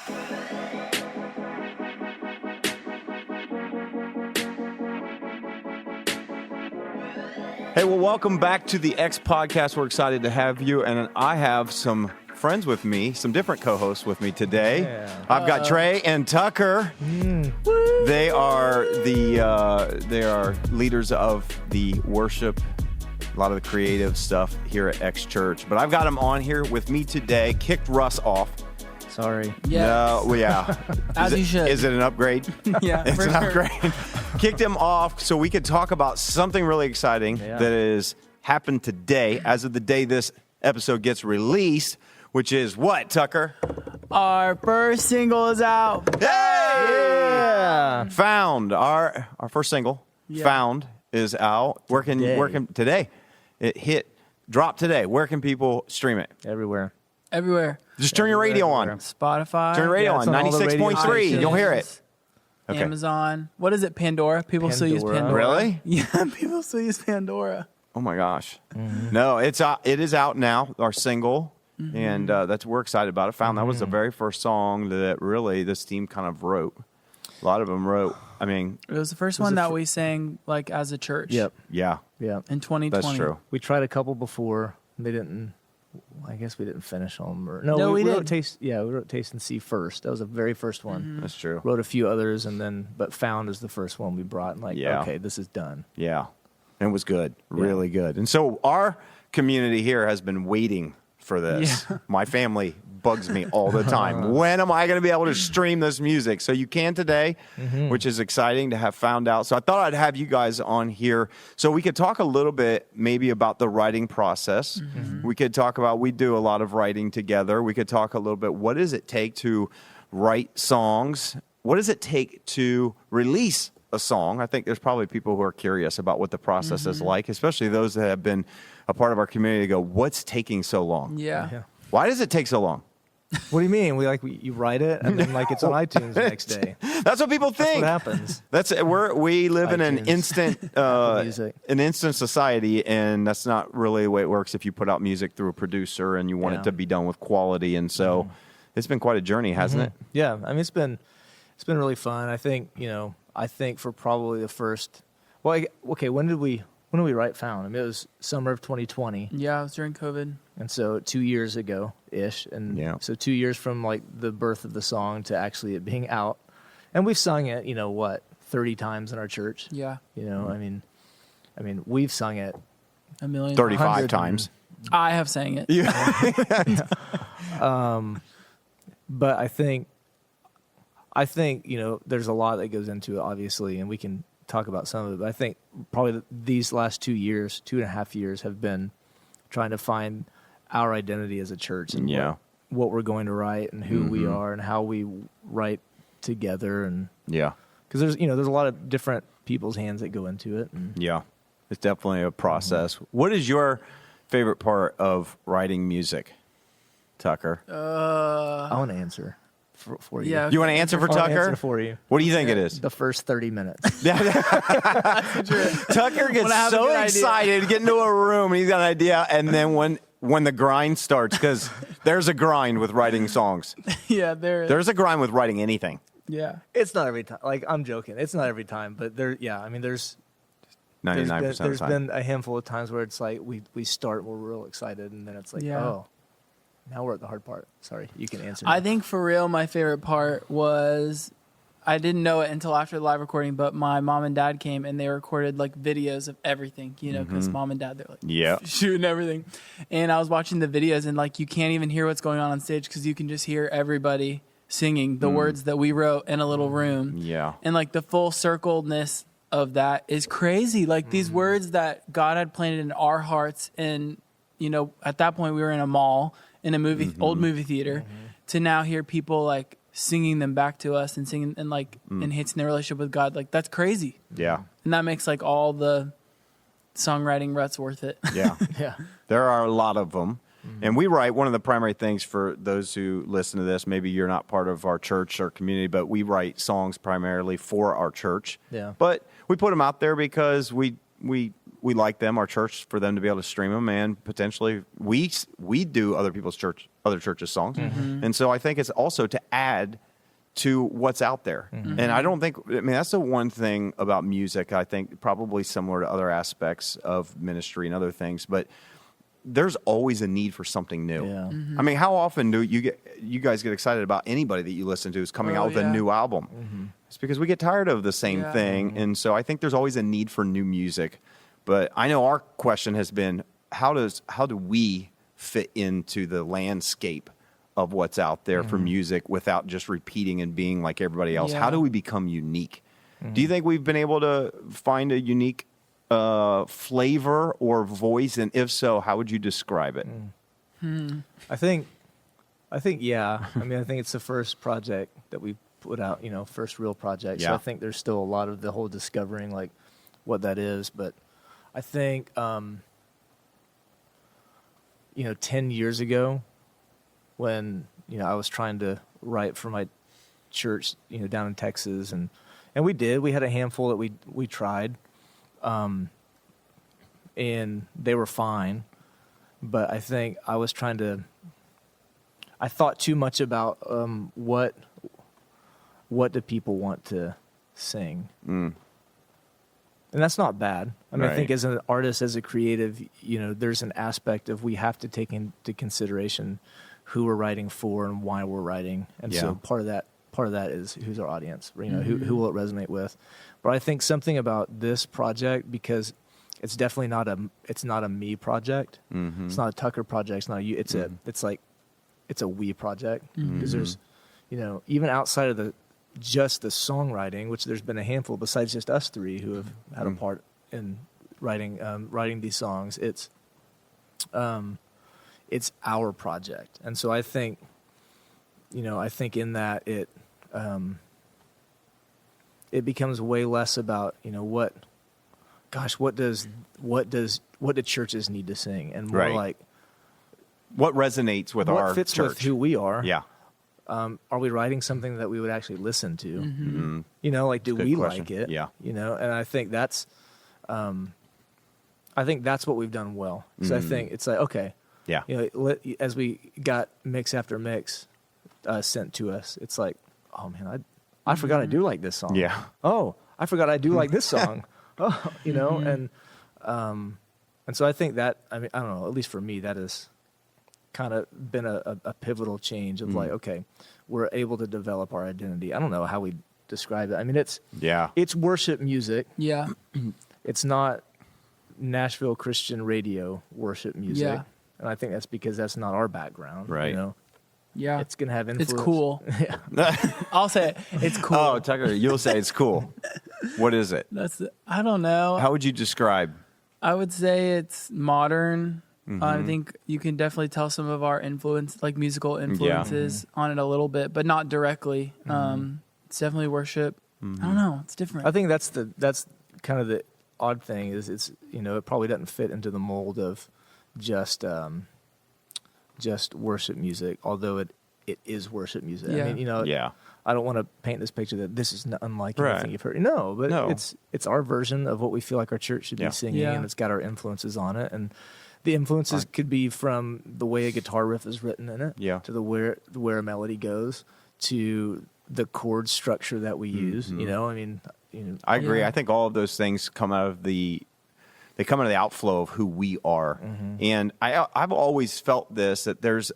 Hey, well, welcome back to the X Podcast. We're excited to have you, and I have some friends with me, some different co-hosts with me today. Yeah. I've got Trae and Tucker. They are leaders of the worship, a lot of the creative stuff here at X Church. But I've got them on here with me today. Kicked Russ off. Sorry. Yes. No, well, yeah. As you should. Is it an upgrade? Yeah, It's for an sure. upgrade. Kicked him off so we could talk about something really exciting that has happened today, as of the day this episode gets released, which is what, Tucker? Our first single is out. Hey! Yeah. Found. Our first single, Yeah. Found, is out. Where can today? It dropped today. Where can people stream it? Everywhere. Everywhere. Just turn your radio on. Spotify. Turn your radio it's on. on all the radio 96.3. stations. You'll hear it. Okay. Amazon. What is it? Pandora? People still use Pandora. Pandora. Really? Yeah, people still use Pandora. Oh my gosh. No, it's out. It is out now, our single. And we're excited about it. Found that was the very first song that really this team kind of wrote. A lot of them wrote. I mean, It was the first one that we sang like as a church. Yep. yeah, In 2020. that's true. We tried a couple before. They didn't. I guess we didn't finish them. No, we wrote did. Taste. Yeah, we wrote Taste and See first. That was the very first one. That's true. Wrote a few others, and then but Found is the first one we brought. And okay, this is done. Yeah. And it was good. Really good. And so our community here has been waiting for this. Yeah. My family bugs me all the time. When am I going to be able to stream this music? So you can today, which is exciting to have found out. So I thought I'd have you guys on here so we could talk a little bit maybe about the writing process. We could talk about, we do a lot of writing together. We could talk a little bit, what does it take to write songs? What does it take to release a song? I think there's probably people who are curious about what the process is like, especially those that have been a part of our community go, what's taking so long? Yeah. Why does it take so long? What do you mean? You write it, and then it's on iTunes the next day. That's what people think. That's what happens. We live in an iTunes. instant Music. society, and that's not really the way it works. If you put out music through a producer and you want it to be done with quality, and so it's been quite a journey, hasn't it? Yeah, I mean it's been really fun. I think for probably the first. Well, okay, when did we write Found? I mean, it was summer of 2020. Yeah, it was during COVID. And so 2 years ago-ish. And so 2 years from like the birth of the song to actually it being out. And we've sung it, 30 times in our church. Yeah. I mean we've sung it A million. 35 times. I have sang it. but I think there's a lot that goes into it obviously, and we can talk about some of it. But I think probably these last 2 years, 2.5 years have been trying to find our identity as a church and what we're going to write and who we are and how we write together, and because there's a lot of different people's hands that go into it. And It's definitely a process. What is your favorite part of writing music, Tucker? I want to answer for you. Yeah. You want to answer for I wanna Tucker? answer for you. What do you think it is? The first 30 minutes. Tucker When I gets have a so good idea. excited, get into a room, and he's got an idea, and then when the grind starts, because there's a grind with writing songs. Yeah, there is. There's a grind with writing anything. Yeah. It's not every time. Like, I'm joking. It's not every time, but there's 99% of the there's time. been a handful of times where it's like we start, we're real excited, and then it's like, oh, now we're at the hard part. Sorry, you can answer. I think for real, my favorite part was, I didn't know it until after the live recording, but my mom and dad came and they recorded like videos of everything, because mom and dad, they're like shooting everything. And I was watching the videos and like, you can't even hear what's going on stage because you can just hear everybody singing the words that we wrote in a little room. Yeah. And like the full circledness of that is crazy. Like these words that God had planted in our hearts. And, at that point we were in a mall, in a old movie theater, to now hear people like singing them back to us and singing and like enhancing their relationship with God. Like that's crazy. Yeah. And that makes like all the songwriting ruts worth it. Yeah. Yeah. There are a lot of them. And we write, one of the primary things for those who listen to this, maybe you're not part of our church or community, but we write songs primarily for our church. Yeah. But we put them out there because we we like them, our church, for them to be able to stream them, and potentially we do other churches' songs. And so I think it's also to add to what's out there. And I don't think, that's the one thing about music, I think probably similar to other aspects of ministry and other things, but there's always a need for something new. Yeah. How often do you guys get excited about anybody that you listen to who's coming out with a new album? It's because we get tired of the same thing. And so I think there's always a need for new music. But I know our question has been, how do we fit into the landscape of what's out there for music without just repeating and being like everybody else? How do we become unique? Do you think we've been able to find a unique flavor or voice? And if so, how would you describe it? I think, yeah. I think it's the first project that we put out, first real project. So I think there's still a lot of the whole discovering, like, what that is. But I think, 10 years ago, when, I was trying to write for my church, down in Texas, and we had a handful that we tried, and they were fine. But I think I thought too much about what do people want to sing. And that's not bad. I think as an artist, as a creative, there's an aspect of we have to take into consideration who we're writing for and why we're writing. And so part of that is who's our audience, who will it resonate with. But I think something about this project, because it's definitely not a me project. It's not a Tucker project. It's not a you. It's a we project, because there's, even outside of just the songwriting, which there's been a handful besides just us three who have had a part in writing these songs. It's our project. And so I think in that it becomes way less about, what do churches need to sing, and more like what resonates with our fits church, with who we are. Yeah. Are we writing something that we would actually listen to? Do we like it? Yeah. And I think that's what we've done well. So I think it's like, okay, yeah. As we got mix after mix sent to us, it's like, oh man, I forgot I do like this song. Yeah. Oh, I forgot I do like this song. Oh, and so I think that, I don't know, at least for me, that has kind of been a pivotal change of like, okay, we're able to develop our identity. I don't know how we describe it. It's worship music. Yeah. It's not Nashville Christian radio worship music. Yeah. And I think that's because that's not our background. Right. Yeah. It's going to have influence. It's cool. Yeah. I'll say it. It's cool. Oh, Tucker, you'll say it's cool. What is it? I don't know. How would you describe? I would say it's modern. I think you can definitely tell some of our influence, like musical influences on it a little bit, but not directly. It's definitely worship. I don't know. It's different. I think that's kind of the odd thing is it's, it probably doesn't fit into the mold of just worship music, although it is worship music. Yeah. I don't want to paint this picture that this is unlike anything you've heard. No, but it's our version of what we feel like our church should be singing, and it's got our influences on it. And the influences could be from the way a guitar riff is written in it, to the where a melody goes, to the chord structure that we use. I agree. Yeah. I think all of those things come out of the outflow of who we are. And I've always felt this, that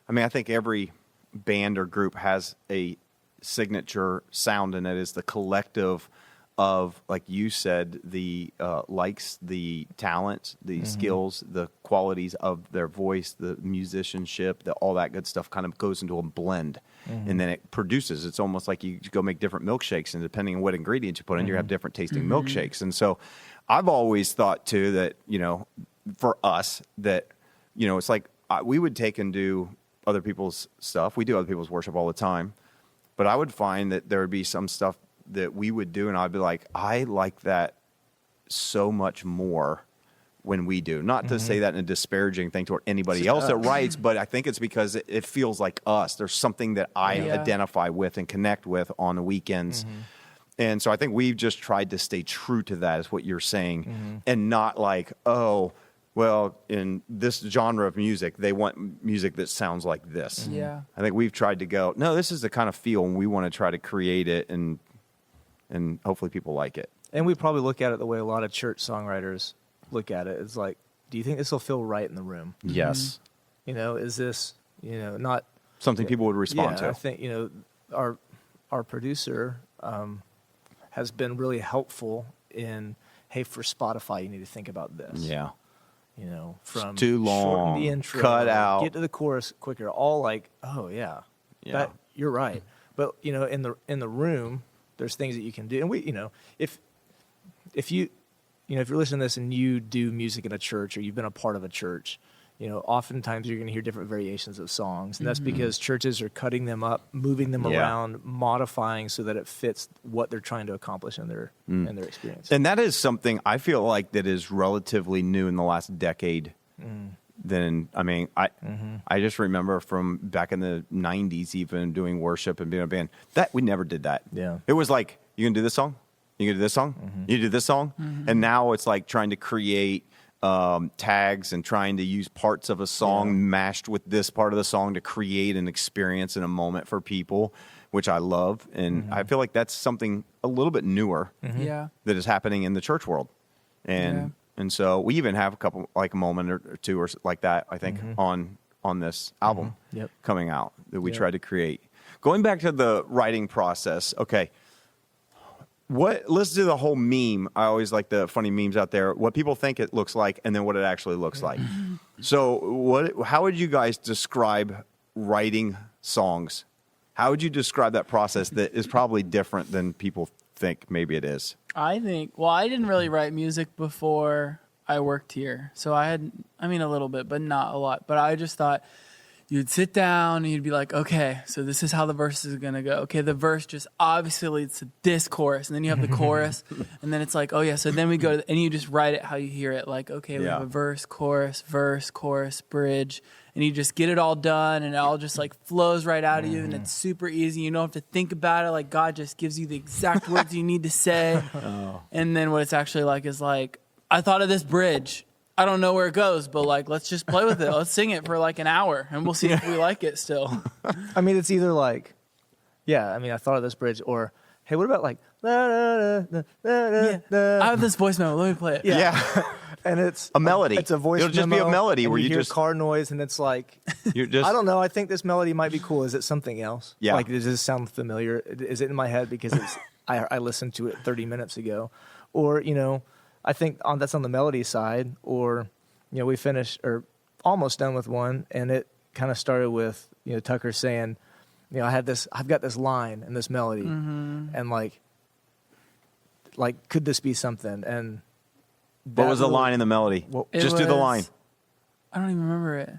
I think every band or group has a signature sound, and it is the collective of, like you said, the likes, the talents, the skills, the qualities of their voice, the musicianship, all that good stuff kind of goes into a blend. And then it produces. It's almost like you go make different milkshakes, and depending on what ingredients you put in, you have different tasting milkshakes. And so I've always thought too that, for us, that, it's like we would take and do other people's stuff. We do other people's worship all the time. But I would find that there would be some stuff that we would do, and I'd be like, I like that so much more when we do. Not to say that in a disparaging thing toward anybody else that writes, but I think it's because it feels like us. There's something that I identify with and connect with on the weekends. And so I think we've just tried to stay true to that, is what you're saying, and not like, oh, well, in this genre of music, they want music that sounds like this. Yeah. I think we've tried to go, no, this is the kind of feel, and we want to try to create it, and hopefully people like it. And we probably look at it the way a lot of church songwriters look at it. It's like, do you think this will feel right in the room? Yes. Is this, not something people would respond to? I think, our producer has been really helpful in, hey, for Spotify, you need to think about this. Yeah. From it's too long, shorten the intro, cut out, get to the chorus quicker. All like, oh yeah, that, you're right. But in the room, there's things that you can do, and we, if you're listening to this and you do music in a church or you've been a part of a church, oftentimes you're going to hear different variations of songs, and that's because churches are cutting them up, moving them around, modifying so that it fits what they're trying to accomplish in their experience. And that is something I feel like that is relatively new in the last decade. I just remember from back in the 90s, even doing worship and being a band, that we never did that. Yeah, it was like, you can do this song, you can do this song, you do this song, and now it's like trying to create tags and trying to use parts of a song mashed with this part of the song to create an experience and a moment for people, which I love. And I feel like that's something a little bit newer that is happening in the church world. And so we even have a couple, like a moment or two or like that, I think, on this album coming out that we tried to create. Going back to the writing process, okay. Let's do the whole meme. I always like the funny memes out there. What people think it looks like, and then what it actually looks like. So, how would you guys describe writing songs? How would you describe that process that is probably different than people think maybe it is? I didn't really write music before I worked here. So a little bit, but not a lot. But I just thought, you'd sit down and you'd be like, okay, so this is how the verse is going to go. Okay, the verse just obviously leads to this chorus. And then you have the chorus. And then it's like, oh, yeah. So then we go and you just write it how you hear it. Like, okay, we have a verse, chorus, bridge. And you just get it all done. And it all just like flows right out of you. And it's super easy. You don't have to think about it. Like God just gives you the exact words you need to say. And then what it's actually like is like, I thought of this bridge. I don't know where it goes, but like, let's just play with it. Let's sing it for like an hour, and we'll see if we like it still. It's either like, I thought of this bridge, or hey, what about like, I have this voice memo. Let me play it. Yeah. And it's a melody. It's a voice memo. It'll just be a melody where you hear just car noise, and it's like, you're just. I don't know. I think this melody might be cool. Is it something else? Yeah. Like, does this sound familiar? Is it in my head because it's I listened to it 30 minutes ago, or I think that's on the melody side, or we finished or almost done with one, and it kind of started with Tucker saying, I've got this line and this melody, and like could this be something? And what was the line in the melody? Just do the line. I don't even remember it.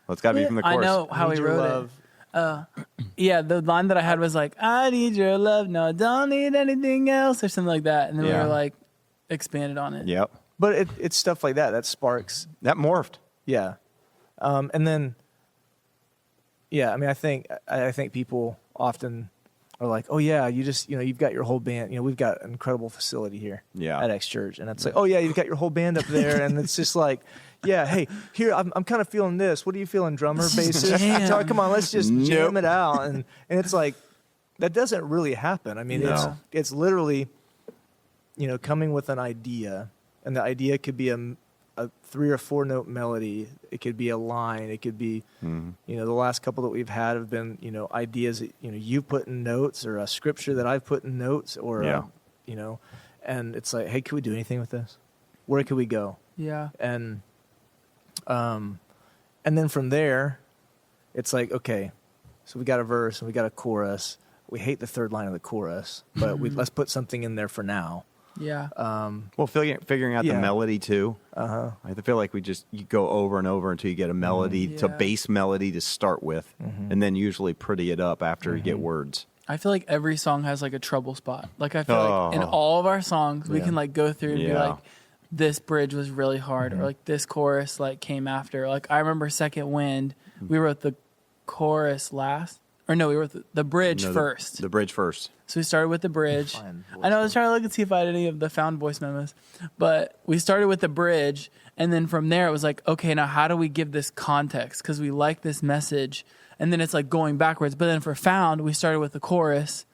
It's got to be from the chorus. I know how he wrote it. The line that I had was like, I need your love, no, I don't need anything else, or something like that. And then we were like, expanded on it. Yep. But it's stuff like that sparks. That morphed. Yeah. And then, I think people often are like, oh yeah, you just, you've got your whole band, we've got an incredible facility here at X Church. And it's like, oh yeah, you've got your whole band up there. And it's just like, yeah, hey, here, I'm kind of feeling this. What are you feeling, drummer, bassist? Come on, let's just jam it out. And it's like, that doesn't really happen. It's literally, coming with an idea, and the idea could be a 3 or 4 note melody. It could be a line. It could be, the last couple that we've had have been, ideas that, you put in notes, or a scripture that I've put in notes, or, and it's like, hey, can we do anything with this? Where could we go? Yeah. And then from there, it's like, okay, so we got a verse and we got a chorus. We hate the third line of the chorus, but let's put something in there for now. Yeah. Figuring out the melody too. I feel like you go over and over until you get a melody, to bass melody to start with, and then usually pretty it up after you get words. I feel like every song has like a trouble spot. Like I feel like in all of our songs, we can like go through and be like, this bridge was really hard, or like this chorus like came after. Like I remember Second Wind, we wrote the chorus last. or no, we were with the bridge first. The bridge first. So we started with the bridge. I know I was trying to look and see if I had any of the found voice memos, but we started with the bridge, and then from there it was like, okay, now how do we give this context? Because we like this message, and then it's like going backwards. But then for found, we started with the chorus,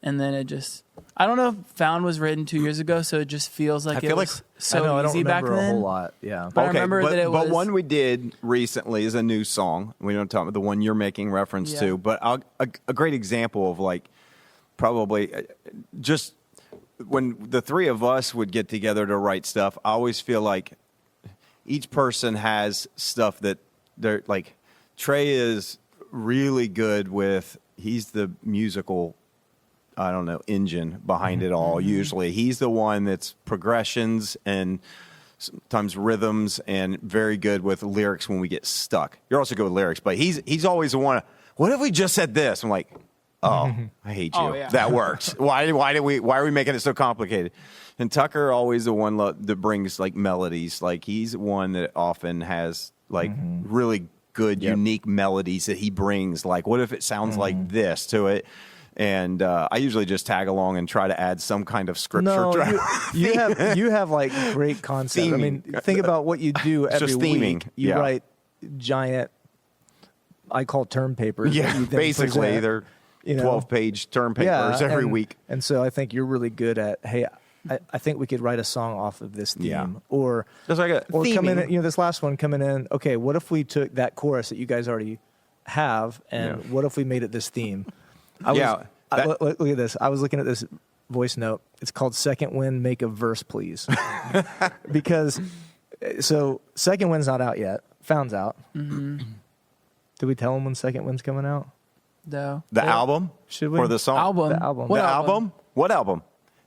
and then it just, I don't know if found was written 2 years ago, so it just feels like it was so easy back then. I don't remember a whole lot, yeah. But I remember that it was. But one we did recently is a new song. We don't talk about the one you're making reference to, but a great example of like probably just when the three of us would get together to write stuff, I always feel like each person has stuff that they're like. Trae is really good with, he's the musical, I don't know, engine behind it all. Usually he's the one that's progressions and sometimes rhythms, and very good with lyrics when we get stuck. You're also good with lyrics, but he's always the one, what if we just said this? I'm like, oh, I hate you. Oh, yeah. That works. Why are we making it so complicated? And Tucker always the one that brings like melodies. Like he's one that often has like really good, unique melodies that he brings. Like, what if it sounds like this to it? And I usually just tag along and try to add some kind of scripture. No, you have like great concept. I mean, think about what you do every week. You write giant, I call term papers. Yeah, basically they're 12-page term papers every week. And so I think you're really good at, hey, I think we could write a song off of this theme, or just like come in. This last one coming in. Okay, what if we took that chorus that you guys already have, and what if we made it this theme? Look at this. I was looking at this voice note. It's called "Second Wind, Make a Verse, Please," because Second Wind's not out yet. Found's out. Did we tell them when Second Wind's coming out? No. The album? Should we? Or the song? Album. The album. What the album? What album?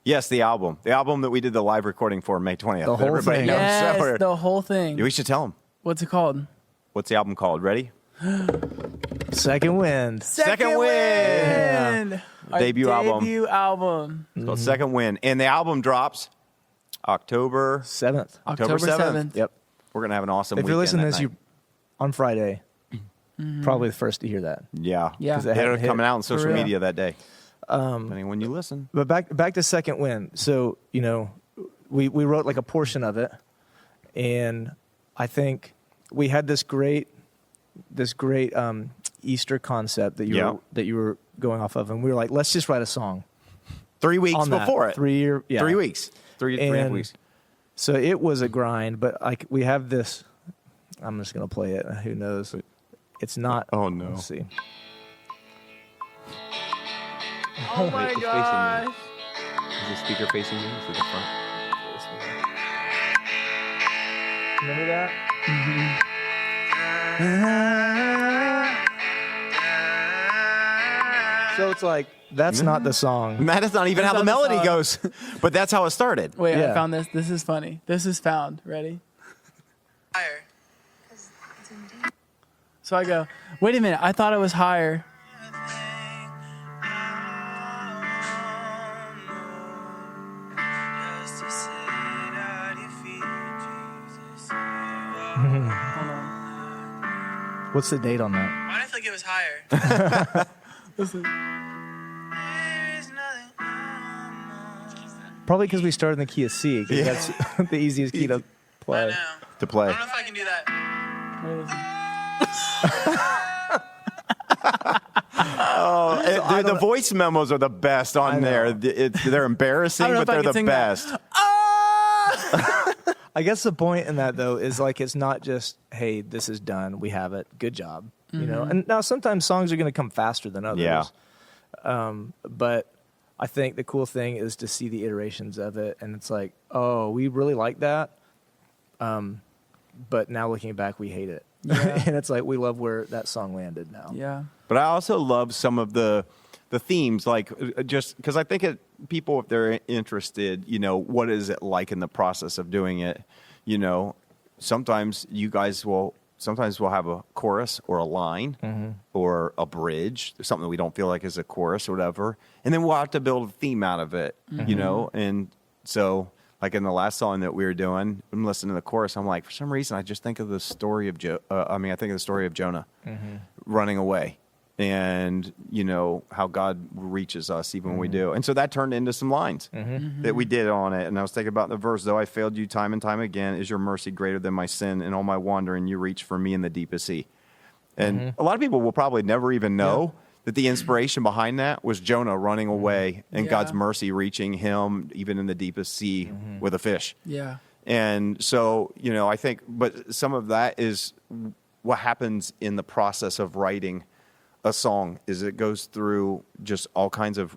Yes, the album. The album that we did the live recording for May 20th. The whole thing. Yes, the whole thing. We should tell them. What's it called? What's the album called? Ready? Second Wind. Second Wind. Our Debut album. It's called Second Wind. And the album drops October 7th. October 7th. Yep. We're going to have an awesome If weekend you're listening to this, night. on Friday, probably the first to hear that. Yeah. Yeah. They're coming out on social real. media that day. Depending when you listen. But back to Second Wind. So, we wrote like a portion of it, and I think we had this great Easter concept that you were going off of, and we were like, let's just write a song. 3 weeks before it. 3 weeks. 3.5 weeks. So it was a grind, but like we have this. I'm just gonna play it. Who knows? It's not. Oh no. Let's see. Oh my gosh. Is the speaker facing you? Is it the front? Remember that? So it's like, that's not the song. That is not even how the melody goes. But that's how it started. Wait, Yeah. I found this. This is funny. This is found. Ready? Higher. So I go, wait a minute. I thought it was higher. Hold on. What's the date on that? Why did I feel like it was higher? Listen. Probably because we started in the key of C, because that's the easiest key to play. To play. I don't know if I can do that. The voice memos are the best on there. They're embarrassing, but they're the best. I guess the point in that, though, is like it's not just, hey, this is done, we have it, good job. You know. And now sometimes songs are going to come faster than others. Yeah. But I think the cool thing is to see the iterations of it, and it's like, oh, we really like that. But now looking back, we hate it. Yeah. And it's like we love where that song landed now. Yeah. But I also love some of the themes, like just because I think people, if they're interested, what is it like in the process of doing it? Sometimes you guys will. Sometimes we'll have a chorus or a line or a bridge, something that we don't feel like is a chorus or whatever, and then we'll have to build a theme out of it, And so, like in the last song that we were doing, I'm listening to the chorus. I'm like, for some reason, I just think of the story of I think of the story of Jonah running away. and how God reaches us even when we do. And so that turned into some lines that we did on it. And I was thinking about the verse, though I failed you time and time again, is your mercy greater than my sin? In all my wandering, you reach for me in the deepest sea. And a lot of people will probably never even know that the inspiration behind that was Jonah running away and God's mercy reaching him even in the deepest sea with a fish. Yeah. And so, I think, but some of that is what happens in the process of writing a song is it goes through just all kinds of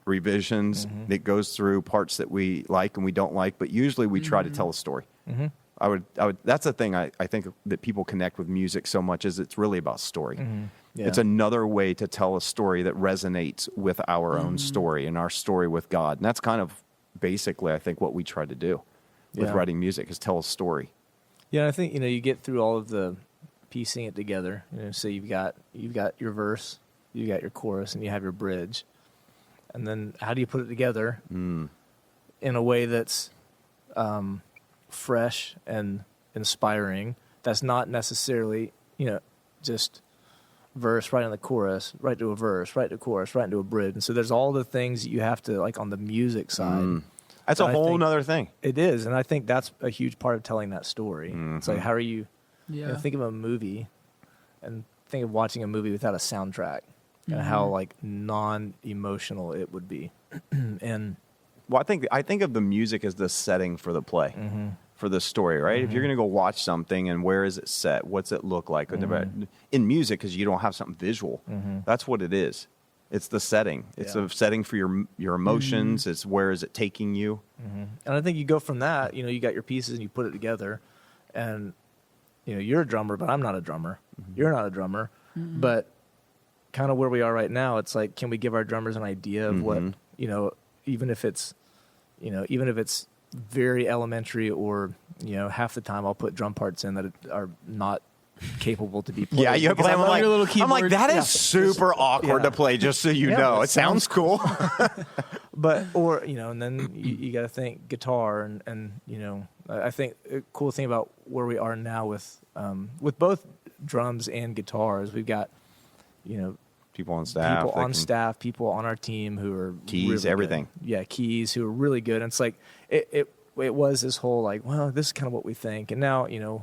revisions. It goes through parts that we like and we don't like, but usually we try to tell a story. I would. That's the thing I think that people connect with music so much is it's really about story. Yeah. It's another way to tell a story that resonates with our own story and our story with God. And that's kind of basically, I think, what we try to do with writing music is tell a story. Yeah, I think, you get through all of the piecing it together. So you've got your verse, you got your chorus, and you have your bridge. And then how do you put it together in a way that's fresh and inspiring? That's not necessarily, just verse right in the chorus, right to a verse, right to a chorus, right into a bridge. And so there's all the things that you have to, like, on the music side. That's a whole nother thing. It is, and I think that's a huge part of telling that story. It's like, how are you... think of a movie and think of watching a movie without a soundtrack and how like non-emotional it would be. And I think of the music as the setting for the play, for the story, right? If you're going to go watch something and where is it set? What's it look like? In music, because you don't have something visual. That's what it is. It's the setting. It's a setting for your emotions. It's where is it taking you? And I think you go from that, you got your pieces and you put it together and you're a drummer, but I'm not a drummer. You're not a drummer. But kind of where we are right now, it's like, can we give our drummers an idea of what, even if it's very elementary or, half the time I'll put drum parts in that are not capable to be played. Yeah, you play them I'm like, that is super awkward to play, just so you know. It sounds cool. But, and then you got to think guitar and I think a cool thing about where we are now with both drums and guitars, we've got, people on staff, people on our team who are keys, really everything. Good. Yeah, keys who are really good. And it's like, it was this whole like, well, this is kind of what we think. And now, a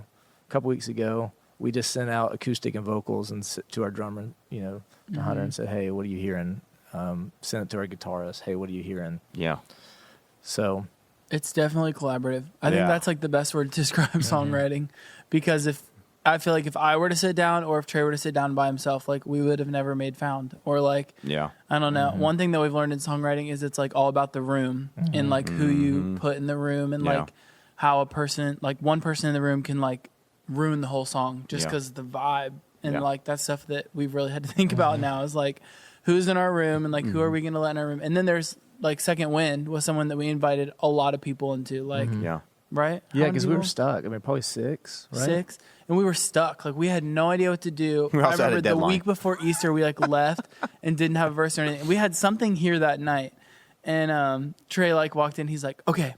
couple weeks ago, we just sent out acoustic and vocals and to our drummer, to Hunter and said, hey, what are you hearing? Sent it to our guitarist. Hey, what are you hearing? Yeah. So it's definitely collaborative. I think that's like the best word to describe songwriting, because I feel like if I were to sit down or if Trae were to sit down by himself, like we would have never made Found, or like, I don't know. One thing that we've learned in songwriting is it's like all about the room and like who you put in the room and like how a person, like one person in the room can like ruin the whole song just because of the vibe. And like that's stuff that we've really had to think about now is like who's in our room and like who are we going to let in our room. And then there's like Second Wind was someone that we invited a lot of people into, like, right? Yeah, because we were stuck. I mean, probably 6, right? 6. And we were stuck. Like, we had no idea what to do. I remember the week before Easter, we, like, left and didn't have a verse or anything. We had something here that night. And Trae, like, walked in. He's like, okay,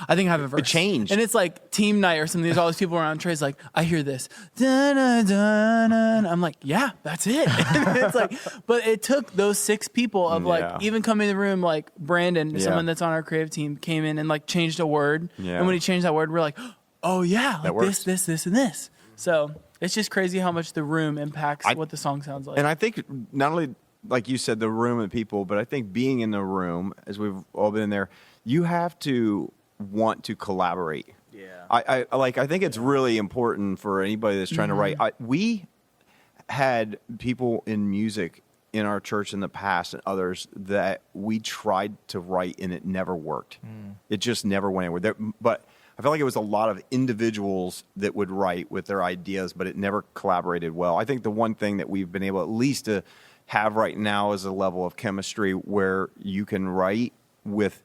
I think I have a verse. It changed. And it's, like, team night or something. There's all these people around. Trae's like, I hear this. Dun-dun-dun-dun. I'm like, yeah, that's it. It's like, but it took those 6 people of, like, even coming in the room, like, Brandon, someone that's on our creative team, came in and, like, changed a word. Yeah. And when he changed that word, we're like, oh, yeah, like this, and this. So it's just crazy how much the room impacts what the song sounds like. And I think not only, like you said, the room and people, but I think being in the room, as we've all been in there, you have to want to collaborate. Yeah. I think it's really important for anybody that's trying to write. We had people in music in our church in the past and others that we tried to write and it never worked. It just never went anywhere. But I felt like it was a lot of individuals that would write with their ideas, but it never collaborated well. I think the one thing that we've been able at least to have right now is a level of chemistry where you can write with,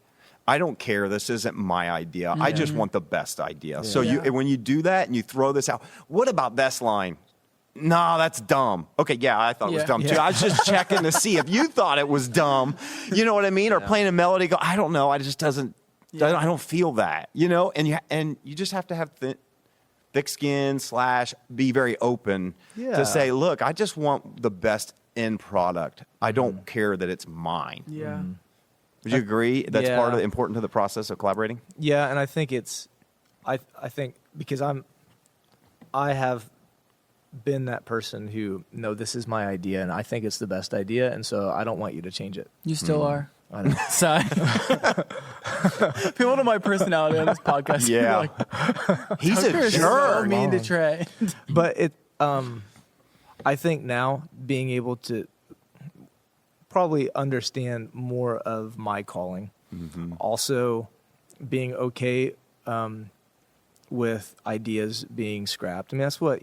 I don't care, this isn't my idea. I just want the best idea. Yeah. So when you do that and you throw this out, what about this line? No, that's dumb. Okay, I thought it was dumb too. I was just checking to see if you thought it was dumb. You know what I mean? Or playing a melody, go, I don't know, I just doesn't. I don't feel that, and you just have to have thick skin / be very open to say, look, I just want the best end product, I don't care that it's mine. Yeah. Would you agree? That's Yeah. part of important to the process of collaborating? Yeah, and I think I think because I have been that person who, no, this is my idea, and I think it's the best idea, and so I don't want you to change it. You still are. I know. Sorry. People know my personality on this podcast. Yeah. Like, He's Tucker a is so jerk. mean to Trae. But I think now being able to probably understand more of my calling, also being okay with ideas being scrapped. I mean, that's what,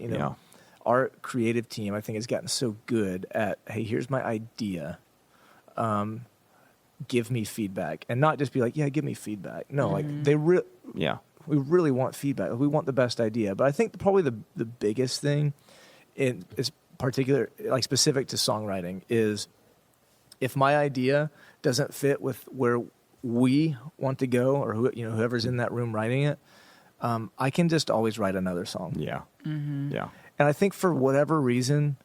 our creative team, I think, has gotten so good at, hey, here's my idea. Give me feedback. And not just be like, yeah, give me feedback. No, like we really want feedback. We want the best idea. But I think probably the biggest thing is particular, like specific to songwriting, is if my idea doesn't fit with where we want to go, or whoever's in that room writing it, I can just always write another song. Yeah. Yeah. And I think for whatever reason,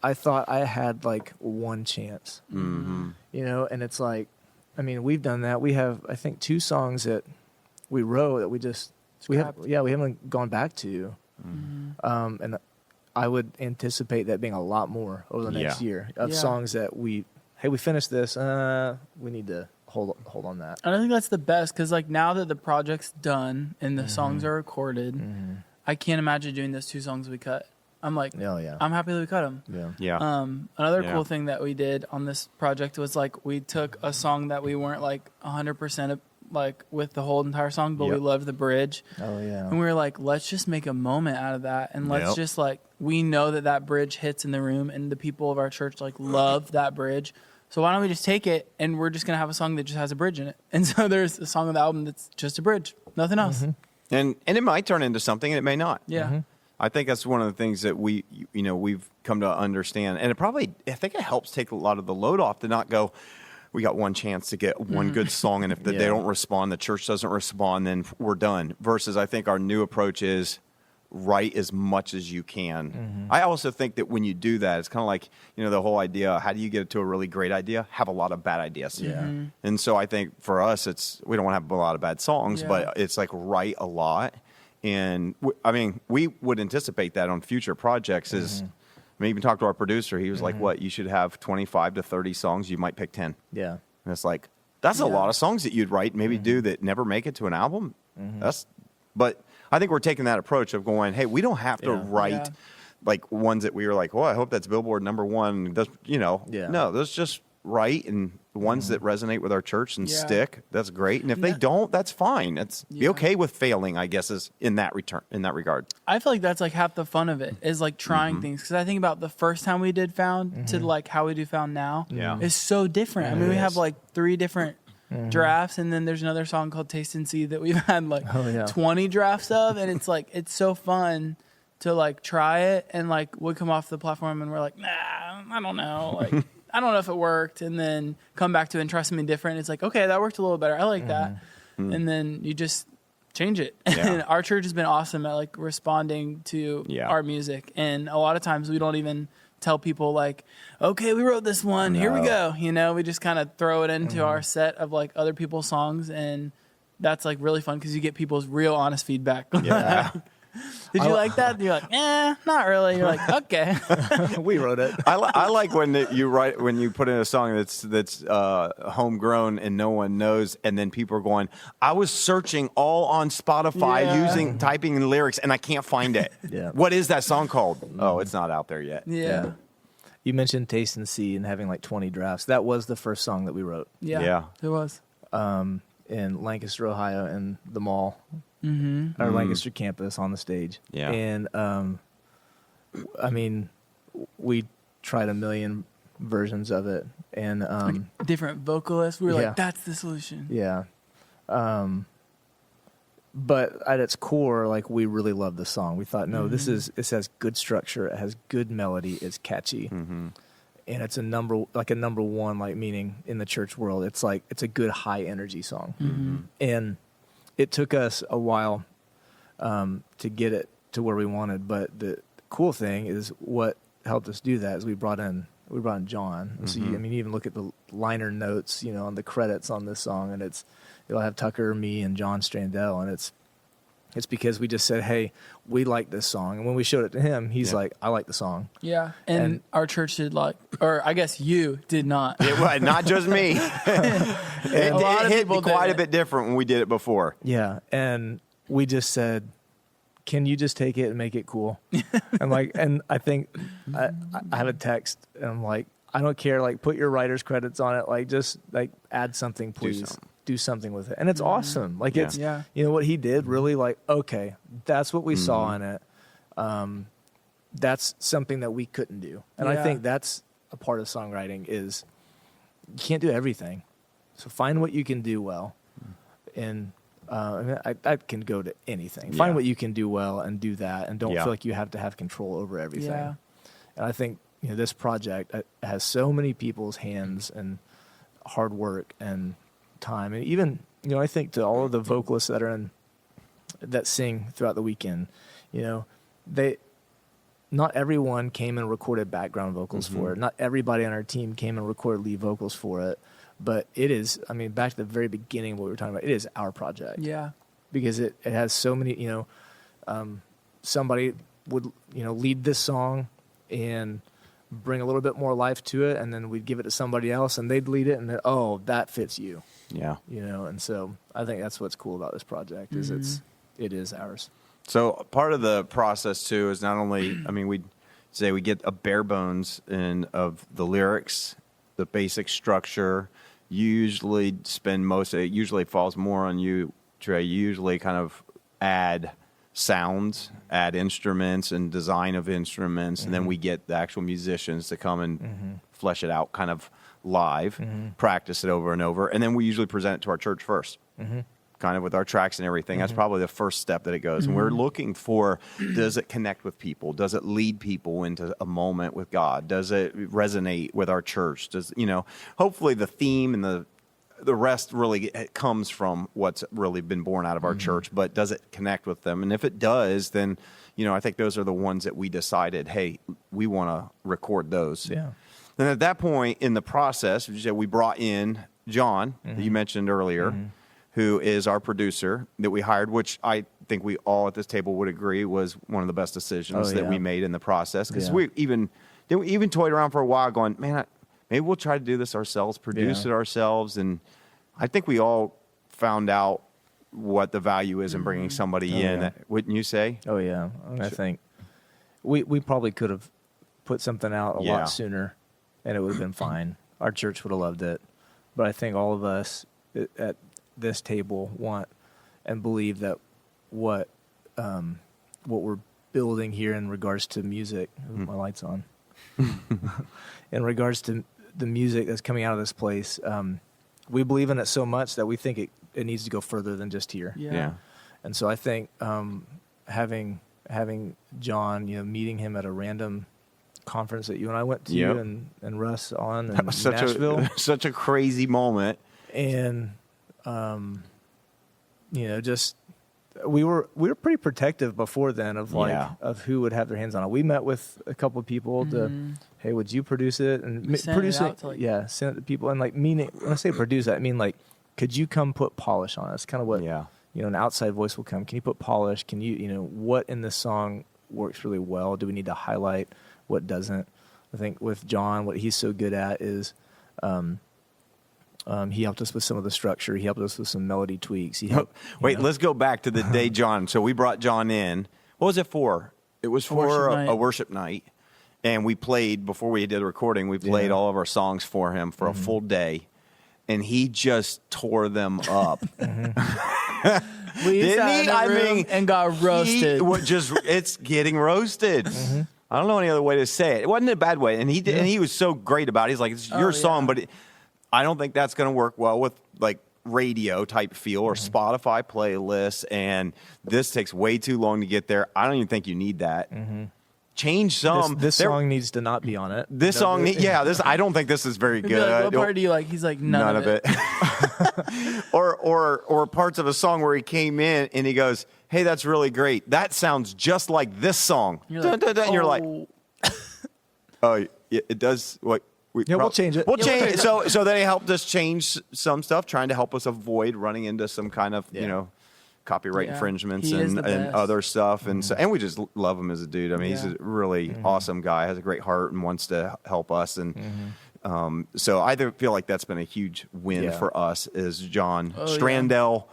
I thought I had like one chance. And it's like, I mean, we've done that. We have, I think, 2 songs that we wrote that we haven't gone back to. And I would anticipate that being a lot more over the next year of songs that we finished this. We need to hold on that. And I think that's the best, because like now that the project's done and the songs are recorded, I can't imagine doing those 2 songs we cut. I'm like, I'm happy that we cut them. Another cool thing that we did on this project was like we took a song that we weren't like 100% like with the whole entire song, but we loved the bridge. And we were like, let's just make a moment out of that, and let's just like, we know that bridge hits in the room, and the people of our church like love that bridge. So why don't we just take it, and we're just gonna have a song that just has a bridge in it. And so there's a song on the album that's just a bridge, nothing else. And it might turn into something, and it may not. Yeah. I think that's one of the things that we've come to understand, and I think it helps take a lot of the load off to not go, we got one chance to get one good song, and if they don't respond, the church doesn't respond, then we're done. Versus, I think our new approach is write as much as you can. I also think that when you do that, it's kind of like, the whole idea, how do you get to a really great idea? Have a lot of bad ideas. And so I think for us, we don't want to have a lot of bad songs, but it's like write a lot. And we would anticipate that on future projects even talked to our producer. He was like, what, you should have 25 to 30 songs. You might pick 10. Yeah. And it's like, that's a lot of songs that you'd write, maybe do that never make it to an album. But I think we're taking that approach of going, hey, we don't have to write like ones that we were like, I hope that's Billboard #1. No, those just write, and the ones that resonate with our church and stick, that's great. And if they don't, that's fine. It's be okay with failing, I guess, is in that regard. I feel like that's like half the fun of it, is like trying things. Because I think about the first time we did Found to like how we do Found now is so different. I mean, we have like 3 different drafts, and then there's another song called Taste and See that we've had like 20 drafts of, and it's like, it's so fun to like try it, and like we come off the platform and we're like, nah, I don't know, like I don't know if it worked, and then come back to it and try something different. It's like, okay, that worked a little better. I like that. And then you just change it. And our church has been awesome at like responding to our music. And a lot of times we don't even tell people like, okay, we wrote this one, here we go. We just kind of throw it into our set of like other people's songs. And that's like really fun, because you get people's real honest feedback. Did you like that? You're like, not really. You're like, okay. We wrote it. I like when you put in a song that's homegrown and no one knows, and then people are going, I was searching all on Spotify typing in lyrics, and I can't find it. What is that song called? Oh, it's not out there yet. Yeah. You mentioned Taste and See and having like 20 drafts. That was the first song that we wrote. Yeah. It was. In Lancaster, Ohio, in the mall. Our Lancaster campus on the stage. And we tried a million versions of it, and like different vocalists. We were like, that's the solution. But at its core, like, we really loved the song. We thought, no, this has good structure, it has good melody, it's catchy, and it's a number one, like, meaning in the church world, it's like, it's a good high energy song. And it took us a while to get it to where we wanted, but the cool thing is what helped us do that is we brought in we brought in John. And so you even look at the liner notes, on the credits on this song, and it'll have Tucker, me, and John Strandell, and it's because we just said, hey, we like this song. And when we showed it to him, he's like, I like the song. Yeah. And our church did or I guess you did not. It was not just me. It hit quite a bit different when we did it before. Yeah. And we just said, can you just take it and make it cool? And I think I had a text, and I'm like, I don't care. Like, put your writer's credits on it. Like, just like add something, please. Do something with it. And it's awesome. Like it's, what he did really, like, okay, that's what we saw in it. That's something that we couldn't do. And I think that's a part of songwriting is you can't do everything. So find what you can do well. And I can go to anything. Find what you can do well and do that. And don't feel like you have to have control over everything. Yeah. And I think, this project has so many people's hands and hard work and time. And even, I think to all of the vocalists that sing throughout the weekend, not everyone came and recorded background vocals for it. Not everybody on our team came and recorded lead vocals for it. But it is, back to the very beginning of what we were talking about, it is our project. Yeah. Because it has so many, somebody would, lead this song and bring a little bit more life to it, and then we'd give it to somebody else, and they'd lead it, and that fits you. Yeah. And so I think that's what's cool about this project is it is ours. So part of the process too is not only, we'd say we get a bare bones of the lyrics, the basic structure. You usually spend most of it. Usually falls more on you, Trae. You usually kind of add sounds, add instruments and design of instruments, and then we get the actual musicians to come and flesh it out kind of live, practice it over and over, and then we usually present it to our church first, kind of with our tracks and everything. That's probably the first step that it goes. And we're looking for, does it connect with people? Does it lead people into a moment with God? Does it resonate with our church? Does, hopefully the theme and the rest really comes from what's really been born out of our church, but does it connect with them? And if it does, then, I think those are the ones that we decided, hey, we want to record those. Yeah. Then at that point in the process, we brought in John, that you mentioned earlier, who is our producer that we hired, which I think we all at this table would agree was one of the best decisions that we made in the process. Because we even toyed around for a while going, man, maybe we'll try to do this ourselves, produce it ourselves. And I think we all found out what the value is in bringing somebody in. Yeah. Wouldn't you say? Oh, yeah. I think we probably could have put something out a lot sooner, and it would have been fine. Our church would have loved it. But I think all of us at this table want and believe that what we're building here in regards to music, my light's on, in regards to the music that's coming out of this place, we believe in it so much that we think it needs to go further than just here. Yeah. And so I think having John, meeting him at a random conference that you and I went to and Russ on in Nashville. Such a crazy moment. And just we were pretty protective before then of of who would have their hands on it. We met with a couple of people to, hey, would you produce it and produce it? Send it to people. And when I say produce it, I mean could you come put polish on it? It's kind of what an outside voice will come. Can you put polish? Can you what in this song works really well? Do we need to highlight what doesn't? I think with John, what he's so good at is. He helped us with some of the structure. He helped us with some melody tweaks. Let's go back to the day John. So we brought John in. What was it for? It was for a worship night. And we played, before we did the recording, we played all of our songs for him for a full day. And he just tore them up. We sat in the room and got roasted. It's getting roasted. I don't know any other way to say it. It wasn't a bad way. And he did, and he was so great about it. He's like, it's your song, but I don't think that's going to work well with radio type feel or Spotify playlists. And this takes way too long to get there. I don't even think you need that. Change some. This song needs to not be on it. This song, I don't think this is very good. What part do you like? He's like, none of it. or parts of a song where he came in and he goes, hey, that's really great. That sounds just like this song. You're like, and you're like, oh, it does what. We'll change it. We'll change it. So they helped us change some stuff, trying to help us avoid running into some kind of copyright infringements and other stuff. And so, and we just love him as a dude. I mean, he's a really awesome guy, has a great heart, and wants to help us. And so I feel like that's been a huge win for us. Is John Strandell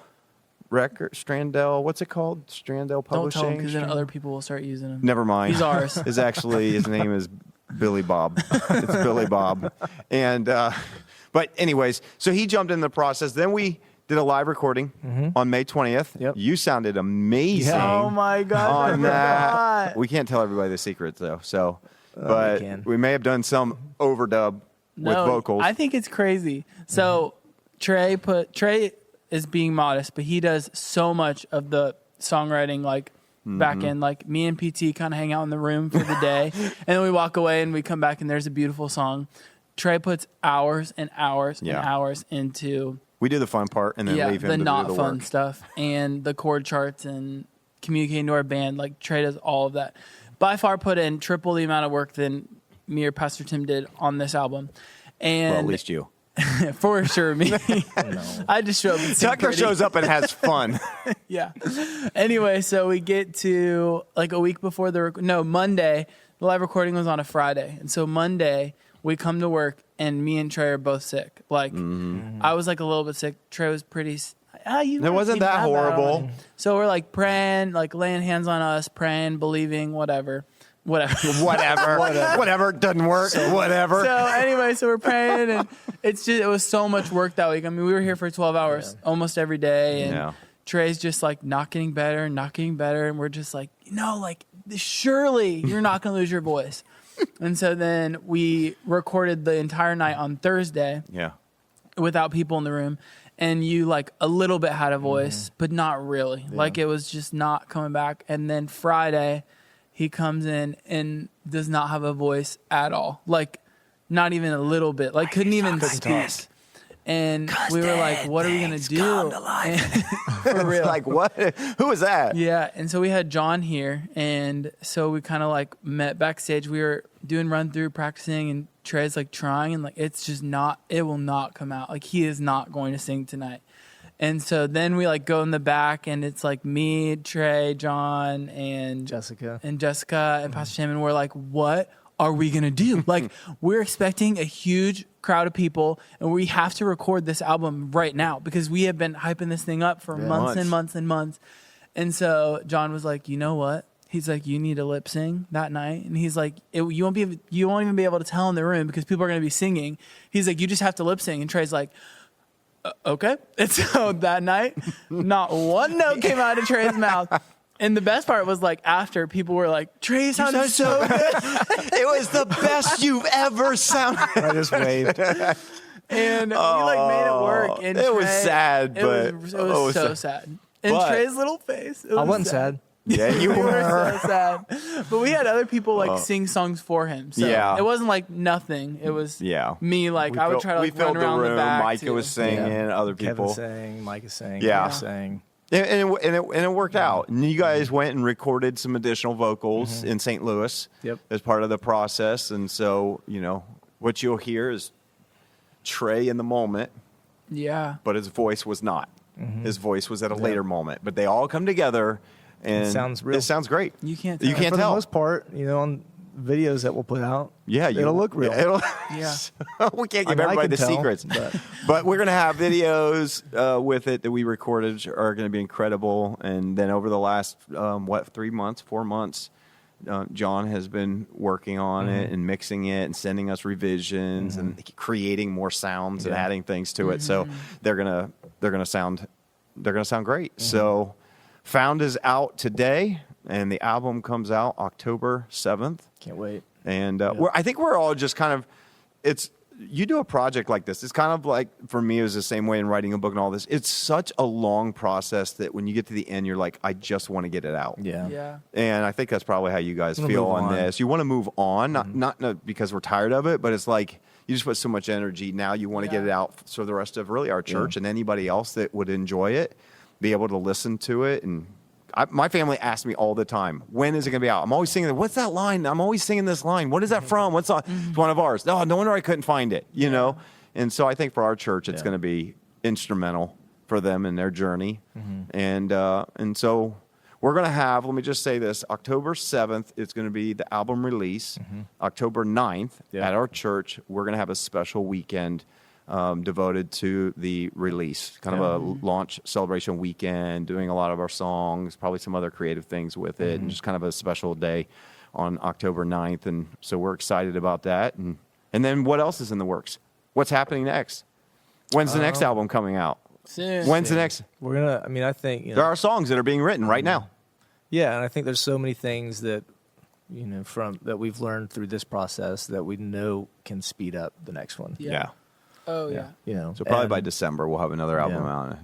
Strandell, what's it called? Strandell Publishing. Don't tell him, because then other people will start using him. Never mind. He's ours. His name is Billy Bob. It's Billy Bob. And but anyways, so he jumped in the process. Then we did a live recording on May 20th. Yep. You sounded amazing. Oh my God. On that. We can't tell everybody the secrets though. So but we may have done some overdub with vocals. I think it's crazy. So Trae is being modest, but he does so much of the songwriting, like back end. Like me and PT kind of hang out in the room for the day, and then we walk away and we come back and there's a beautiful song. Trae puts hours and hours and hours into. We do the fun part and then leave him to do the not fun work. stuff and the chord charts and communicating to our band. Like Trae does all of that. By far, put in triple the amount of work than me or Pastor Tim did on this album. And well, at least you. For sure, me. I just show up. And Tucker shows up and has fun. Yeah. Anyway, so we get to like a week before Monday. The live recording was on a Friday, and so Monday we come to work, and me and Trae are both sick. Like I was like a little bit sick. Trae was pretty. It wasn't that horrible. So we're like praying, like laying hands on us, praying, believing, whatever. Whatever doesn't work. Whatever. So anyway, so we're praying, and it was so much work that week. I mean, we were here for 12 hours almost every day, and Trae's just like not getting better, and we're just like, like surely you're not going to lose your voice. And so then we recorded the entire night on Thursday. Yeah. Without people in the room, and you like a little bit had a voice, but not really. Yeah. Like it was just not coming back. And then Friday, he comes in and does not have a voice at all. Like, not even a little bit. Like, couldn't even speak. And we were like, what are we going to do? For real. Like, what? Who was that? Yeah. And so we had John here. And so we kind of like met backstage. We were doing run through, practicing, and Trae's like trying. And like, it's just not, it will not come out. Like, he is not going to sing tonight. And so then we like go in the back, and it's like me, Trae, John, and Jessica and Pastor Tim, and we're like, what are we gonna do? Like, we're expecting a huge crowd of people, and we have to record this album right now because we have been hyping this thing up for months and months and months. And so John was like, you know what? He's like, you need to lip sing that night, and he's like, you won't even be able to tell in the room because people are gonna be singing. He's like, you just have to lip sing, and Trae's like, okay. And so that night, not one note came out of Trae's mouth. And the best part was like after people were like, Trae sounded so good. It was the best you've ever sounded. I just waved. And we like made it work. And it was sad, but it was so sad. And Trae's little face. I wasn't sad. Yeah, you were so sad. But we had other people like sing songs for him. So it wasn't like nothing. It was me. Like I would try to like run around the back. Micah was singing. Other people sang. Micah sang. Yeah, sang. And it worked out. And you guys went and recorded some additional vocals in St. Louis as part of the process. And so what you'll hear is Trae in the moment. Yeah, but his voice was not. His voice was at a later moment. But they all come together. And it sounds real. It sounds great. You can't tell. For the most part, on videos that we'll put out, it'll look real. We can't give everybody the secrets. But we're going to have videos with it that we recorded are going to be incredible. And then over the last, 4 months, John has been working on it and mixing it and sending us revisions and creating more sounds and adding things to it. So they're going to sound great. So Found is out today, and the album comes out October 7th. Can't wait. And I think we're all just kind of, you do a project like this. It's kind of like, for me, it was the same way in writing a book and all this. It's such a long process that when you get to the end, you're like, I just want to get it out. Yeah. And I think that's probably how you guys feel on this. You want to move on, not because we're tired of it, but it's like, you just put so much energy. Now you want to get it out so the rest of really our church and anybody else that would enjoy it, be able to listen to it. And my family asks me all the time, when is it going to be out? I'm always singing, what's that line? I'm always singing this line. What is that from? What's on? It's one of ours. Oh, no wonder I couldn't find it, you know? And so I think for our church, it's going to be instrumental for them in their journey. And so we're going to have, let me just say this, October 7th is going to be the album release. October 9th at our church, we're going to have a special weekend devoted to the release, kind of a launch celebration weekend, doing a lot of our songs, probably some other creative things with it, and just kind of a special day on October 9th. And so we're excited about that. And then what else is in the works? What's happening next? When's the next album coming out? Soon. When's the next? We're going to, I mean, I think, you know, There are songs that are being written right now. Yeah, and I think there's so many things that, you know, from that we've learned through this process that we know can speed up the next one. Yeah. Oh, yeah. You know, So probably by December we'll have another album out.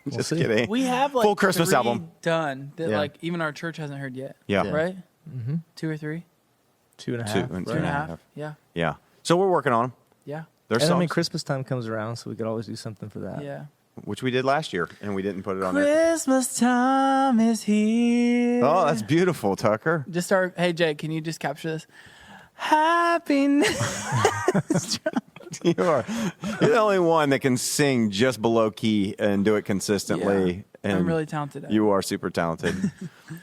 Just see. kidding. We have like full Christmas 3 album done that Yeah. like even our church hasn't heard yet. Yeah. Right? 2 or 3? 2.5. 2.5. Yeah. Yeah. So we're working on them. Yeah. There's And songs, I mean, Christmas time comes around, so we could always do something for that. Yeah. which we did last year, and we didn't put it on there. Christmas time is here. Oh, that's beautiful, Tucker. Just start. Hey, Jake, can you just capture this? Happiness. You're the only one that can sing just below key and do it consistently. Yeah. And I'm really talented at it. You are super talented.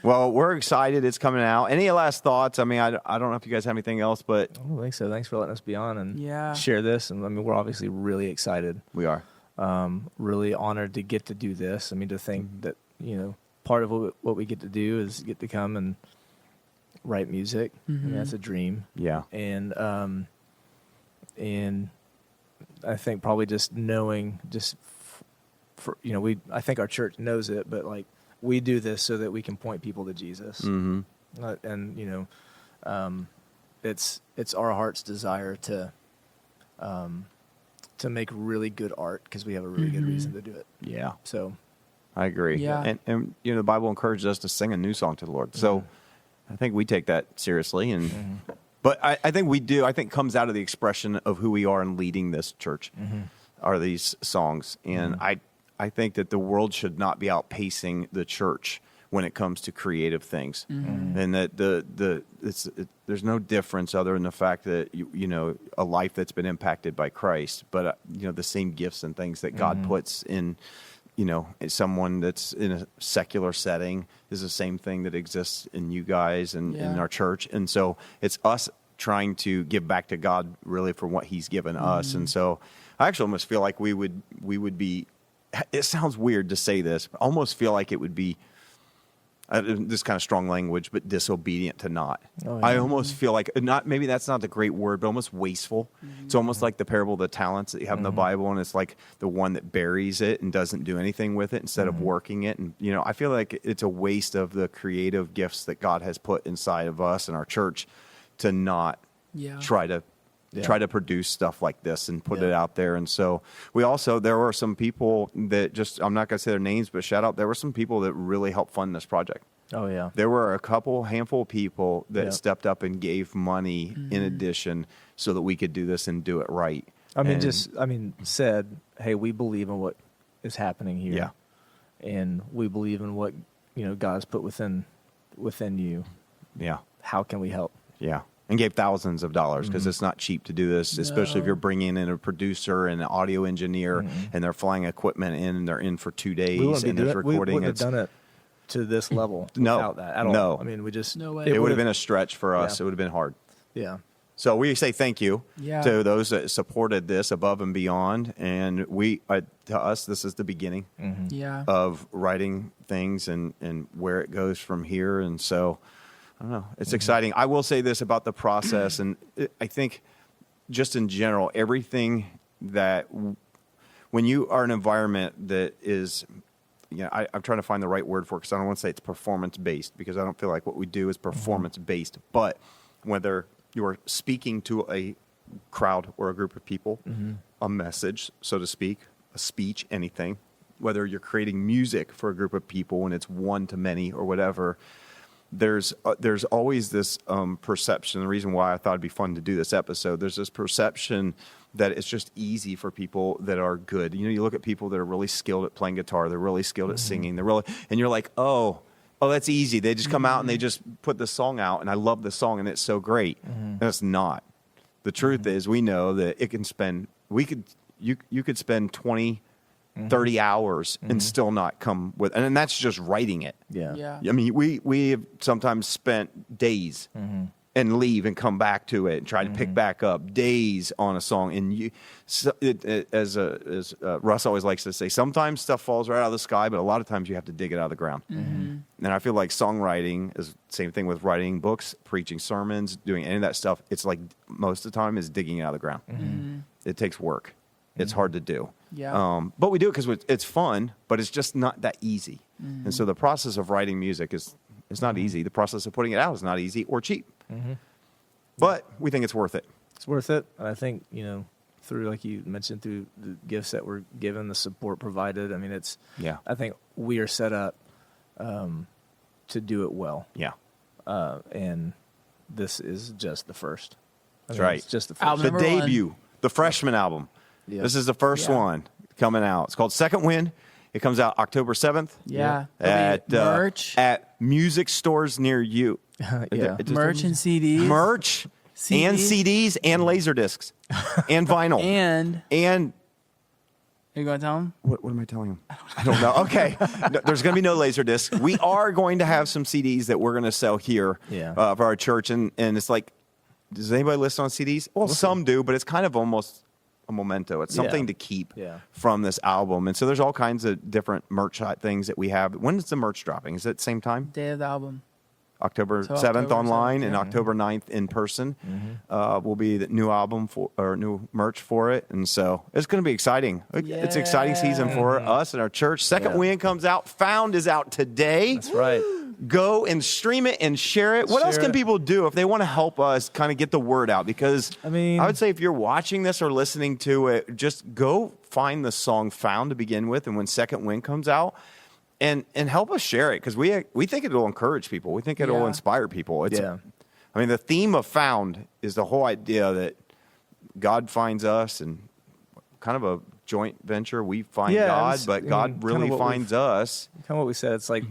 Well, we're excited. It's coming out. Any last thoughts? I mean, I don't know if you guys have anything else, but I don't think so. Thanks for letting us be on and Yeah. share this. And I mean, we're obviously really excited. we are. Really honored to get to do this. I mean, to think that, you know, part of what we get to do is get to come and write music. I mean, that's a dream. Yeah. And I think probably just knowing, for you know, I think our church knows it, but like we do this so that we can point people to Jesus. Mm-hmm. And you know, it's our heart's desire to make really good art because we have a really good reason to do it. Yeah. So I agree. Yeah. And you know, the Bible encourages us to sing a new song to the Lord. So I think we take that seriously. And but I think we do. I think comes out of the expression of who we are in leading this church are these songs. And I think that the world should not be outpacing the church when it comes to creative things, and that there's no difference other than the fact that you know, a life that's been impacted by Christ, but you know, the same gifts and things that God puts in, you know, someone that's in a secular setting is the same thing that exists in you guys and in our church. And so it's us trying to give back to God really for what he's given us. And so I actually almost feel like we would be, it sounds weird to say this, but I almost feel like it would be this kind of strong language, but disobedient to not. Oh, yeah. I almost feel like maybe that's not the great word, but almost wasteful. It's almost like the parable of the talents that you have in the Bible, and it's like the one that buries it and doesn't do anything with it instead of working it. And you know, I feel like it's a waste of the creative gifts that God has put inside of us and our church to not try to produce stuff like this and put it out there. And so there were some people that I'm not going to say their names, but shout out, there were some people that really helped fund this project. oh yeah, There were a handful of people that stepped up and gave money in addition so that we could do this and do it right. I mean, said, hey, we believe in what is happening here. Yeah. And we believe in what, you know, God's put within you. Yeah. How can we help? Yeah. And gave thousands of dollars because it's not cheap to do this, especially if you're bringing in a producer and an audio engineer and they're flying equipment in and they're in for 2 days and there's recording. We wouldn't have done it to this level No. without that at all. No. I mean, we just... No way. It would have been a stretch for us. Yeah. It would have been hard. Yeah. So we say thank you Yeah. to those that supported this above and beyond. And to us, this is the beginning Yeah. of writing things and where it goes from here. And so, I don't know, it's exciting. I will say this about the process. And I think just in general, everything that when you are in an environment that is, you know, I'm trying to find the right word for it because I don't want to say it's performance-based because I don't feel like what we do is performance-based. But whether you are speaking to a crowd or a group of people, a message, so to speak, a speech, anything, whether you're creating music for a group of people and it's one to many or whatever, there's always this perception. The reason why I thought it'd be fun to do this episode, there's this perception that it's just easy for people that are good. You look at people that are really skilled at playing guitar, they're really skilled at singing, and you're like, oh, that's easy. They just come out and they just put the song out, and I love the song, and it's so great. And it's not. The truth is, we know that you could spend 20, 30 hours and still not come with, and that's just writing it. Yeah. I mean, we have sometimes spent days and leave and come back to it and try to pick back up, days on a song. And as Russ always likes to say, sometimes stuff falls right out of the sky, but a lot of times you have to dig it out of the ground. And I feel like songwriting is the same thing with writing books, preaching sermons, doing any of that stuff. It's like most of the time is digging it out of the ground. It takes work. It's hard to do. Yeah. But we do it because it's fun, but it's just not that easy. And so the process of writing music is not easy. The process of putting it out is not easy or cheap. But we think it's worth it. It's worth it. And I think, through, like you mentioned, through the gifts that we're given, the support provided, I mean, I think we are set up to do it well. Yeah. And this is just the first. That's right. It's just the first. The debut, the freshman album. Yeah. This is the first one coming out. It's called Second Wind. It comes out October 7th. Yeah. At merch. At music stores near you. Merch and CDs. Merch and CDs and laser discs and vinyl. And are you going to tell them? What am I telling them? I don't know. Okay. No, there's going to be no laser discs. We are going to have some CDs that we're going to sell here for our church. And it's like, does anybody listen on CDs? Well, some do, but it's kind of almost a memento. It's something to keep from this album. And so there's all kinds of different merch things that we have. When is the merch dropping? Is it the same time? Day of the album. October 7th online and October 9th in person will be the new album or new merch for it. And so it's going to be exciting. It's an exciting season for us and our church. Second Wind comes out. Found is out today. That's right. Go and stream it and share it. What else can people do if they want to help us kind of get the word out? Because I would say if you're watching this or listening to it, just go find the song Found to begin with. And when Second Wind comes out, and help us share it, because we think it'll encourage people. We think it'll inspire people. I mean, the theme of Found is the whole idea that God finds us, and kind of a joint venture. We find God, but God really finds us. Kind of what we said. It's like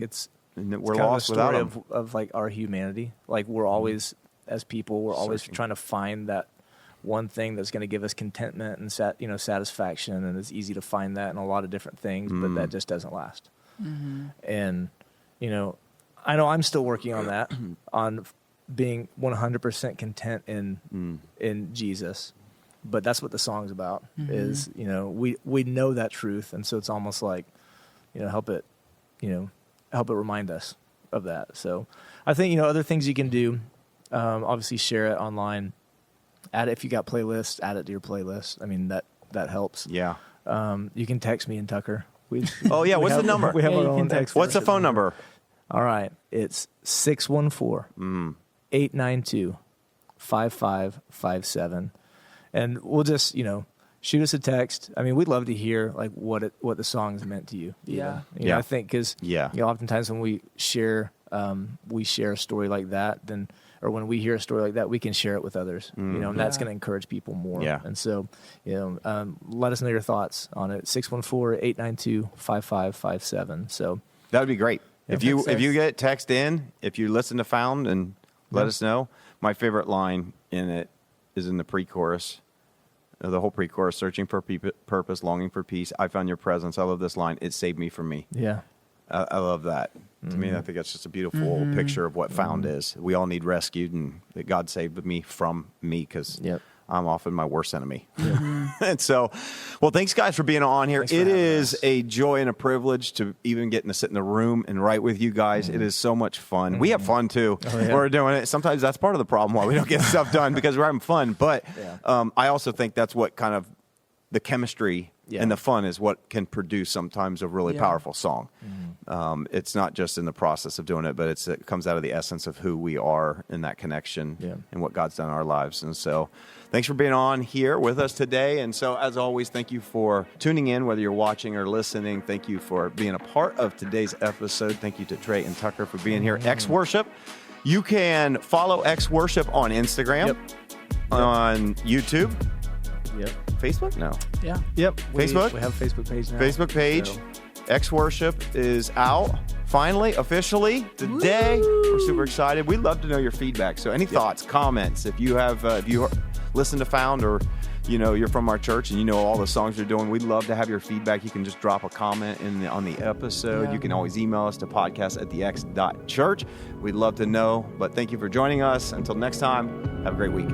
and we're lost without him. Of like our humanity. Like we're always, as people, we're always trying to find that one thing that's going to give us contentment and satisfaction, and it's easy to find that in a lot of different things, but that just doesn't last. And I know I'm still working on that, on being 100% content in Jesus, but that's what the song's about. Is we know that truth, and so it's almost like help it remind us of that. So I think other things you can do, obviously share it online, add it if you got playlists, add it to your playlist. I mean that helps. Yeah. You can text me and Tucker. What's the number? We have our own text. What's the phone number? All right. It's 614-892-5557. And we'll just, shoot us a text. I mean, we'd love to hear like what the song's meant to you. Yeah. I think because oftentimes when we share a story like that, or when we hear a story like that, we can share it with others, and that's going to encourage people more. Yeah. And so, let us know your thoughts on it. 614-892-5557. So that would be great. If you get text in, if you listen to Found and let us know. My favorite line in it is in the pre-chorus. The whole pre-chorus, searching for purpose, longing for peace. I found your presence. I love this line. It saved me from me. Yeah. I love that. To me, I think that's just a beautiful picture of what Found is. We all need rescued, and that God saved me from me, because I'm often my worst enemy. And so, well, thanks, guys, for being on here. It is a joy and a privilege to even getting to sit in the room and write with you guys. It is so much fun. We have fun, too. We're doing it. Sometimes that's part of the problem why we don't get stuff done, because we're having fun. But I also think that's what kind of the chemistry and the fun is what can produce sometimes a really powerful song. It's not just in the process of doing it, but it comes out of the essence of who we are in that connection and what God's done in our lives. And so thanks for being on here with us today. And so as always, thank you for tuning in, whether you're watching or listening. Thank you for being a part of today's episode. Thank you to Trae and Tucker for being here. XWRSHP. You can follow XWRSHP on Instagram, on YouTube. Facebook? No. Yep. Facebook? We have a Facebook page now. Facebook page. So. XWRSHP is out finally, officially today. We're super excited. We'd love to know your feedback. So any thoughts, comments, if you have, if you listen to Found or you're from our church and you know all the songs you're doing, we'd love to have your feedback. You can just drop a comment on the episode. You can always email us to podcast@thex.church. We'd love to know. But thank you for joining us. Until next time, have a great week.